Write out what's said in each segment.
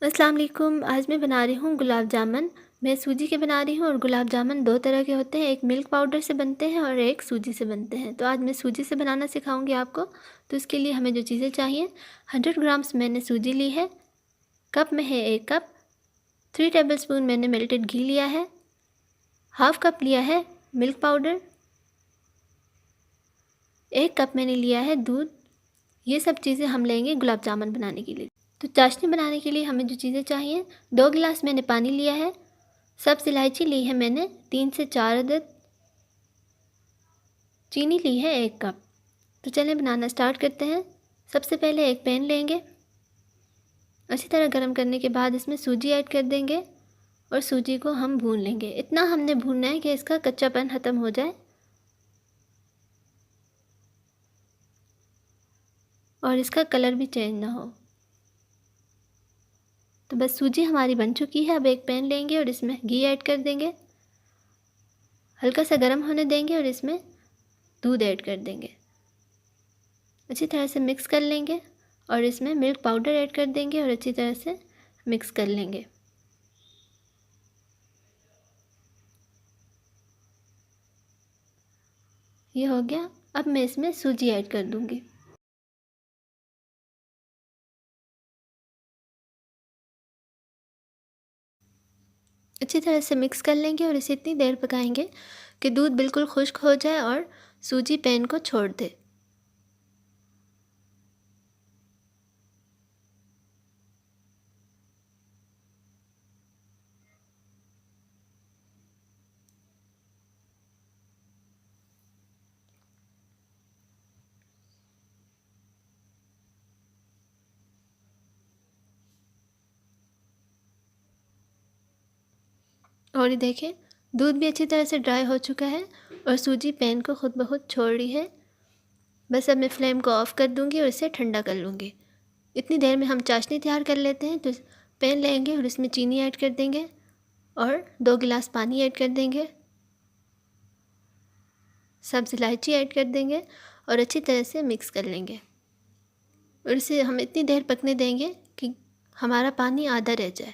अस्सलाम वालेकुम। आज मैं बना रही हूँ गुलाब जामुन। मैं सूजी के बना रही हूँ और गुलाब जामुन दो तरह के होते हैं, एक मिल्क पाउडर से बनते हैं और एक सूजी से बनते हैं। तो आज मैं सूजी से बनाना सिखाऊंगी आपको। तो इसके लिए हमें जो चीज़ें चाहिए, 100 ग्राम्स मैंने सूजी ली है, कप में है 1 कप, 3 टेबलस्पून मैंने मेल्टेड घी लिया है, हाफ कप लिया है मिल्क पाउडर, 1 कप मैंने लिया है दूध। ये सब चीज़ें हम लेंगे गुलाब जामुन बनाने के लिए। तो चाशनी बनाने के लिए हमें जो चीज़ें चाहिए, 2 गिलास मैंने पानी लिया है, सब्ज़ इलायची ली है मैंने 3 से 4 अदद, चीनी ली है 1 कप। तो चलें बनाना स्टार्ट करते हैं। सबसे पहले एक पैन लेंगे, अच्छी तरह गर्म करने के बाद इसमें सूजी ऐड कर देंगे और सूजी को हम भून लेंगे। इतना हमने भूनना है कि इसका कच्चापन ख़त्म हो जाए और इसका कलर भी चेंज ना हो। तो बस सूजी हमारी बन चुकी है। अब एक पैन लेंगे और इसमें घी ऐड कर देंगे, हल्का सा गर्म होने देंगे और इसमें दूध ऐड कर देंगे। अच्छी तरह से मिक्स कर लेंगे और इसमें मिल्क पाउडर ऐड कर देंगे और अच्छी तरह से मिक्स कर लेंगे। ये हो गया। अब मैं इसमें सूजी ऐड कर दूंगी। अच्छी तरह से मिक्स कर लेंगे और इसे इतनी देर पकाएंगे कि दूध बिल्कुल खुश्क हो जाए और सूजी पैन को छोड़ दे। और ये देखें, दूध भी अच्छी तरह से ड्राई हो चुका है और सूजी पैन को खुद ब खुद छोड़ रही है। बस अब मैं फ्लेम को ऑफ़ कर दूंगी और इसे ठंडा कर लूँगी। इतनी देर में हम चाशनी तैयार कर लेते हैं। तो पैन लेंगे और इसमें चीनी ऐड कर देंगे और 2 गिलास पानी ऐड कर देंगे, सब्ज़ इलायची ऐड कर देंगे और अच्छी तरह से मिक्स कर लेंगे और इसे हम इतनी देर पकने देंगे कि हमारा पानी आधा रह जाए।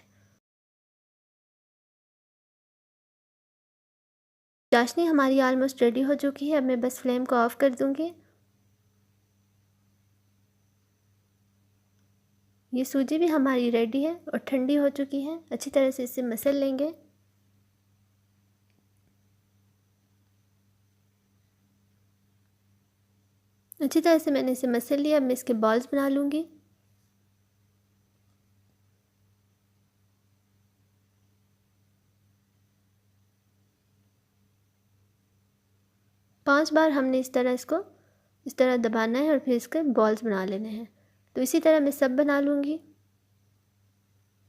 चाशनी हमारी ऑलमोस्ट रेडी हो चुकी है। अब मैं बस फ्लेम को ऑफ़ कर दूंगी। ये सूजी भी हमारी रेडी है और ठंडी हो चुकी है। अच्छी तरह से इसे मसल लेंगे। अच्छी तरह से मैंने इसे मसल लिया। अब मैं इसके बॉल्स बना लूँगी। पांच बार हमने इस तरह दबाना है और फिर इसके बॉल्स बना लेने हैं। तो इसी तरह मैं सब बना लूँगी।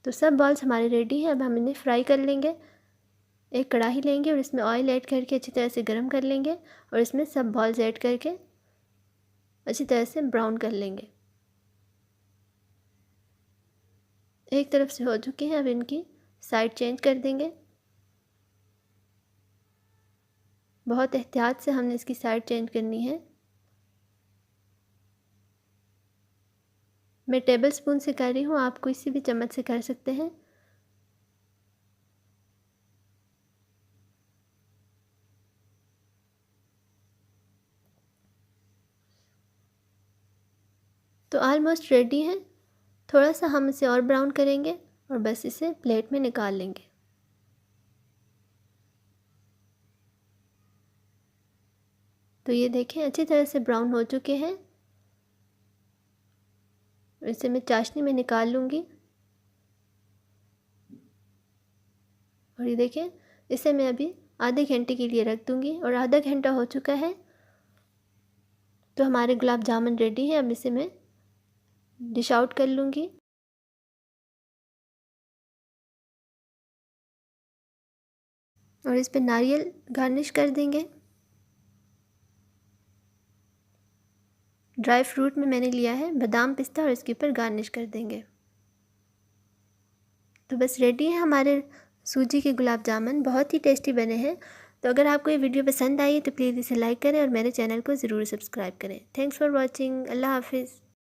तो सब बॉल्स हमारे रेडी हैं। अब हम इन्हें फ्राई कर लेंगे। एक कढ़ाई लेंगे और इसमें ऑयल ऐड करके अच्छी तरह से गर्म कर लेंगे और इसमें सब बॉल्स ऐड करके अच्छी तरह से ब्राउन कर लेंगे। एक तरफ से हो चुके हैं, अब इनकी साइड चेंज कर देंगे। बहुत एहतियात से हमने इसकी साइड चेंज करनी है। मैं टेबल स्पून से कर रही हूँ, आप किसी भी चम्मच से कर सकते हैं। तो ऑलमोस्ट रेडी है। थोड़ा सा हम इसे और ब्राउन करेंगे और बस इसे प्लेट में निकाल लेंगे। तो ये देखें, अच्छी तरह से ब्राउन हो चुके हैं। इसे मैं चाशनी में निकाल लूँगी और ये देखें, इसे मैं अभी आधे घंटे के लिए रख दूँगी और आधा घंटा हो चुका है। तो हमारे गुलाब जामुन रेडी है। अब इसे मैं डिश आउट कर लूँगी और इस पर नारियल गार्निश कर देंगे। ड्राई फ्रूट में मैंने लिया है बादाम पिस्ता और इसके ऊपर गार्निश कर देंगे। तो बस रेडी है हमारे सूजी के गुलाब जामुन। बहुत ही टेस्टी बने हैं। तो अगर आपको ये वीडियो पसंद आई है तो प्लीज़ इसे लाइक करें और मेरे चैनल को ज़रूर सब्सक्राइब करें। Thanks for watching. अल्लाह हाफिज़।